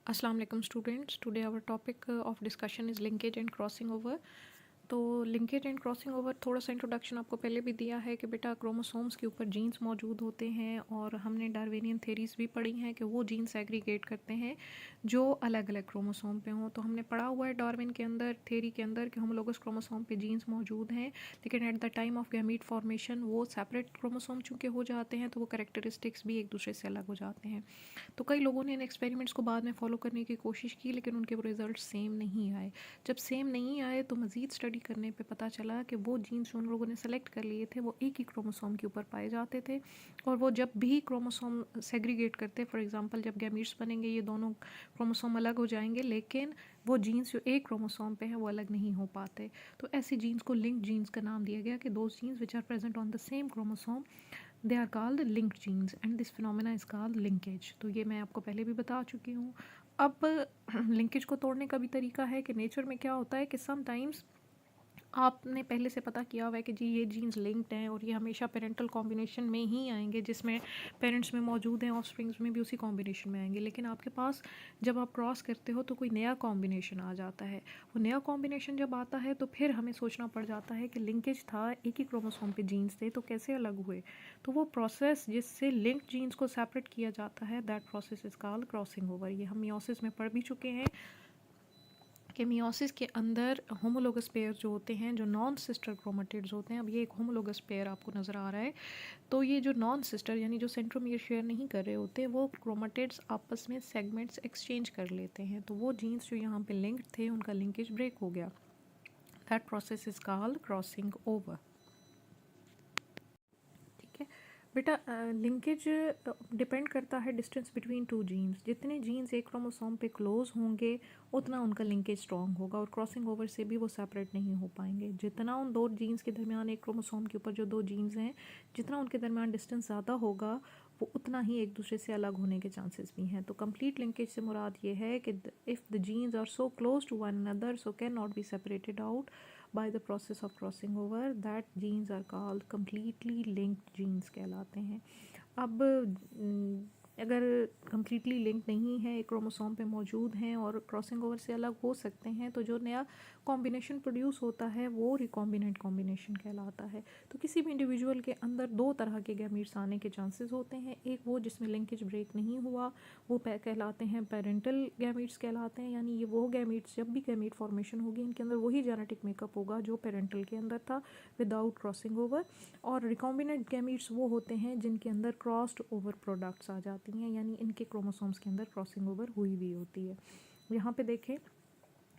Assalamu alaikum students. Today our topic of discussion is linkage and crossing over. तो linkage and crossing over थोड़ा सा introduction आपको पहले भी दिया है कि बेटा क्रोमोसोम्स के ऊपर जीन्स मौजूद होते हैं और हमने डार्विनियन थेरीज भी पढ़ी हैं कि वो जीन्स एग्रीगेट करते हैं जो अलग अलग क्रोमोसोम पे हों। तो हमने पढ़ा हुआ है डार्विन के अंदर थेरी के अंदर कि होमोलोगस क्रोमोसोम पे जीन्स मौजूद हैं, लेकिन at the time of gamete formation वो सेपरेट क्रोमोसोम चूँकि हो जाते हैं तो वो कैरेक्टरिस्टिक्स भी एक दूसरे से अलग हो जाते हैं। तो कई लोगों ने इन एक्सपेरिमेंट्स को बाद में फॉलो करने की कोशिश की, लेकिन उनके रिजल्ट सेम नहीं आए। जब सेम नहीं आए तो मज़ीद स्टडी करने पे पता चला कि वो जीन्स जो उन लोगों ने सेलेक्ट कर लिए थे वो एक ही क्रोमोसोम के ऊपर पाए जाते थे, और वो जब भी क्रोमोसोम सेग्रीगेट करते, फॉर एग्जांपल जब गैमीट्स बनेंगे ये दोनों क्रोमोसोम अलग हो जाएंगे, लेकिन वो जीन्स जो एक क्रोमोसोम पे हैं वो अलग नहीं हो पाते। तो ऐसी जीन्स को लिंक्ड जीन्स का नाम दिया गया कि those genes which are present on the same chromosome they are called linked genes and this phenomena is called linkage. तो ये मैं आपको पहले भी बता चुकी हूँ। अब लिंकेज को तोड़ने का भी तरीका है कि नेचर में क्या होता है कि समटाइम्स आपने पहले से पता किया हुआ है कि जी ये जीन्स लिंक्ड हैं और ये हमेशा पेरेंटल कॉम्बिनेशन में ही आएंगे, जिसमें पेरेंट्स में मौजूद हैं ऑफस्प्रिंग्स में भी उसी कॉम्बिनेशन में आएंगे। लेकिन आपके पास जब आप क्रॉस करते हो तो कोई नया कॉम्बिनेशन आ जाता है। वो नया कॉम्बिनेशन जब आता है तो फिर हमें सोचना पड़ जाता है कि लिंकेज था, एक ही क्रोमोसोम पे जीन्स थे तो कैसे अलग हुए। तो वो प्रोसेस जिससे लिंक्ड जीन्स को सेपरेट किया जाता है, that process is called crossing over. ये हम मियोसिस में पढ़ भी चुके हैं कि मियोसिस के अंदर होमोलोगस पेयर जो होते हैं, जो नॉन सिस्टर क्रोमेटिड्स होते हैं, अब ये एक होमोलोगस पेयर आपको नज़र आ रहा है, तो ये जो नॉन सिस्टर यानी जो सेंट्रोमियर शेयर नहीं कर रहे होते, वो क्रोमेटिड्स आपस में सेगमेंट्स एक्सचेंज कर लेते हैं। तो वो जीन्स जो यहाँ पे लिंक्ड थे उनका लिंकेज ब्रेक हो गया। That process is called crossing over. ठीक है बेटा, लिंकेज डिपेंड करता है डिस्टेंस बिटवीन टू जीन्स। जितने जीन्स एक क्रोमोसोम पे क्लोज होंगे उतना उनका लिंकेज स्ट्रॉन्ग होगा और क्रॉसिंग ओवर से भी वो सेपरेट नहीं हो पाएंगे। जितना उन दो जीन्स के दरमियान, एक क्रोमोसोम के ऊपर जो दो जीन्स हैं, जितना उनके दरमियान डिस्टेंस ज़्यादा होगा वो उतना ही एक दूसरे से अलग होने के चांसेस भी हैं। तो कंप्लीट लिंकेज से मुराद ये है कि if the genes are so close to one another so can not be separated out by the process of crossing over, that genes are called completely linked genes कहलाते हैं। अब अगर कम्प्लीटली लिंक नहीं है, एक क्रोमोसोम पे मौजूद हैं और क्रॉसिंग ओवर से अलग हो सकते हैं, तो जो नया कॉम्बिनेशन प्रोड्यूस होता है वो रिकॉम्बिनेंट कॉम्बिनेशन कहलाता है। तो किसी भी इंडिविजुअल के अंदर दो तरह के गैमीट्स आने के चांसेस होते हैं। एक वो जिसमें लिंकेज ब्रेक नहीं हुआ, वो कहलाते हैं पेरेंटल गैमीट्स कहलाते हैं, यानी ये वो गैमीट्स, जब भी गैमीट फॉर्मेशन होगी इनके अंदर वही जेनेटिक मेकअप होगा जो पेरेंटल के अंदर था विदाउट क्रॉसिंग ओवर। और रिकॉम्बिनेंट गैमीट्स वो होते हैं जिनके अंदर क्रॉस्ड ओवर प्रोडक्ट्स आ जाती हैं, यानी इनके क्रोमोसोम्स के अंदर क्रॉसिंग ओवर हुई भी होती है। यहाँ पे देखें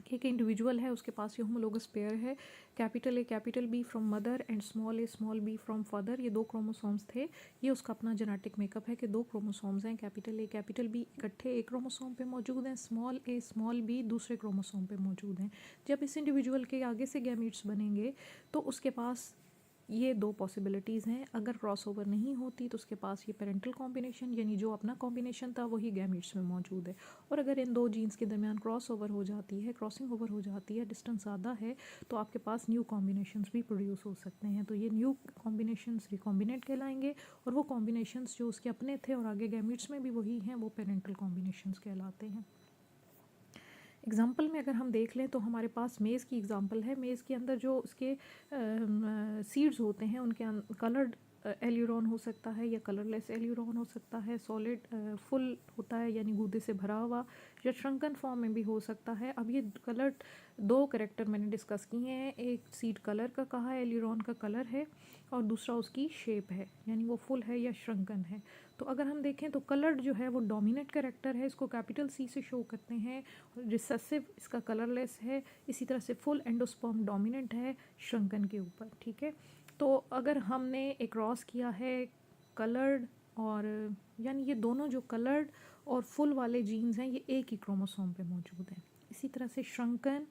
कि एक इंडिविजुअल है, उसके पास ये होमोलोगस पेयर है, capital A capital B from mother and small a small b from father. ये दो क्रोमोसोम्स थे, ये उसका अपना जेनेटिक मेकअप है कि दो क्रोमोसोम्स हैं, कैपिटल ए कैपिटल बी इकट्ठे एक क्रोमोसोम पे मौजूद हैं, स्मॉल ए स्मॉल बी दूसरे क्रोमोसोम पे मौजूद हैं। जब इस इंडिविजुअल के आगे से गैमीट्स बनेंगे तो उसके पास ये दो पॉसिबिलिटीज़ हैं। अगर क्रॉस ओवर नहीं होती तो उसके पास ये पेरेंटल कॉम्बिनेशन यानी जो अपना कॉम्बिनेशन था वही गैमीट्स में मौजूद है। और अगर इन दो जीन्स के दरमियान क्रॉस ओवर हो जाती है, क्रॉसिंग ओवर हो जाती है, डिस्टेंस ज़्यादा है, तो आपके पास न्यू कॉम्बिनेशंस भी प्रोड्यूस हो सकते हैं। तो ये न्यू कॉम्बिनेशंस रिकॉम्बिनेंट कहलाएंगे, और वो कॉम्बिनेशंस जो उसके अपने थे और आगे गैमीट्स में भी वही हैं वो पेरेंटल कॉम्बिनेशंस कहलाते हैं। एग्ज़ाम्पल में अगर हम देख लें तो हमारे पास मेज़ की एग्ज़ाम्पल है। मेज़ के अंदर जो उसके सीड्स होते हैं उनके कलर्ड एल्यूरॉन हो सकता है या कलरलेस एल्यूरॉन हो सकता है, सॉलिड फुल होता है यानी गूदे से भरा हुआ, या श्रंकन फॉर्म में भी हो सकता है। अब ये कलर्ड दो करेक्टर मैंने डिस्कस किए हैं, एक सीड कलर का कहा है, एल्यूरॉन का कलर है, और दूसरा उसकी शेप है यानी वो फुल है या श्रंकन है। तो अगर हम देखें तो कलर्ड जो है वो डोमिनेंट करेक्टर है, इसको कैपिटल सी से शो करते हैं। रिसेसिव इसका कलरलेस है, इसी तरह से फुल एंडोस्पर्म डोमिनेंट है श्रंकन के ऊपर। ठीक है, तो अगर हमने एक क्रॉस किया है कलर्ड और, यानी ये दोनों जो कलर्ड और फुल वाले जीन्स हैं ये एक ही क्रोमोसोम पे मौजूद हैं। इसी तरह से श्रंकन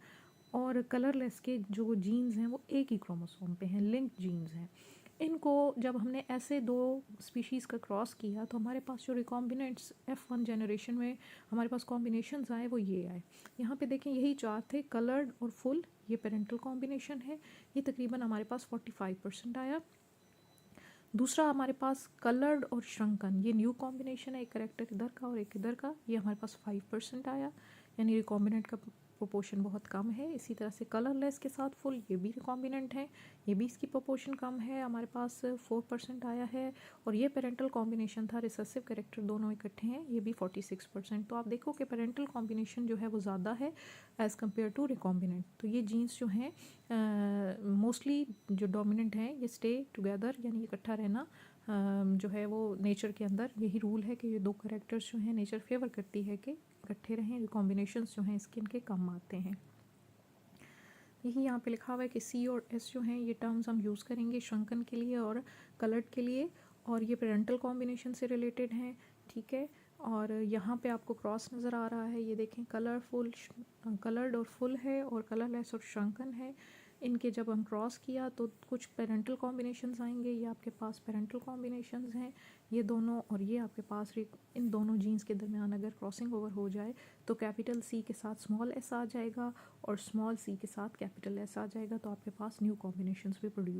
और कलरलेस के जो जीन्स हैं वो एक ही क्रोमोसोम पे हैं, लिंक्ड जीन्स हैं। इनको जब हमने ऐसे दो स्पीशीज़ का क्रॉस किया तो हमारे पास जो रिकॉम्बिनेंट्स F1 जनरेशन में हमारे पास कॉम्बिनेशंस आए वो ये आए। यहाँ पे देखें यही चार थे, कलर्ड और फुल, ये पेरेंटल कॉम्बिनेशन है, ये तकरीबन हमारे पास 45% आया। दूसरा हमारे पास कलर्ड और श्रंकन, ये न्यू कॉम्बिनेशन है, एक करेक्टर इधर का और एक इधर का, ये हमारे पास 5% आया, यानी रिकॉम्बिनेंट का प्रोपोर्शन बहुत कम है। इसी तरह से कलरलेस के साथ फुल, ये भी रिकॉम्बिनेंट है, ये भी इसकी प्रोपोर्शन कम है, हमारे पास 4% आया है। और ये पेरेंटल कॉम्बिनेशन था, रिसेसिव कैरेक्टर दोनों इकट्ठे हैं, ये भी 46%। तो आप देखो कि पेरेंटल कॉम्बिनेशन जो है वो ज़्यादा है एज़ कम्पेयर टू रिकॉम्बिनेंट। तो ये जीन्स जो हैं मोस्टली जो डोमिनेंट हैं ये स्टे टुगेदर, यानी इकट्ठा रहना जो है वो नेचर के अंदर यही रूल है कि ये दो करेक्टर्स जो हैं नेचर फेवर करती है कि इकट्ठे रहें, कॉम्बिनेशंस जो हैं स्किन के कम आते हैं। यही यहाँ पे लिखा हुआ है कि सी और एस जो हैं ये टर्म्स हम यूज़ करेंगे श्रंकन के लिए और कलर्ड के लिए, और ये पेरेंटल कॉम्बिनेशन से रिलेटेड हैं, ठीक है। और यहाँ पे आपको क्रॉस नज़र आ रहा है, ये देखें कलरफुल, कलर्ड और फुल है, और कलरलेस और श्रंकन है। इनके जब हम क्रॉस किया तो कुछ पेरेंटल कॉम्बिनेशंस आएंगे, ये आपके पास पेरेंटल कॉम्बिनेशंस हैं ये दोनों, और ये आपके पास इन दोनों जीन्स के दरमियान अगर क्रॉसिंग ओवर हो जाए तो कैपिटल सी के साथ स्मॉल एस आ जाएगा और स्मॉल सी के साथ कैपिटल एस आ जाएगा, तो आपके पास न्यू कॉम्बिनेशंस भी प्रोड्यूस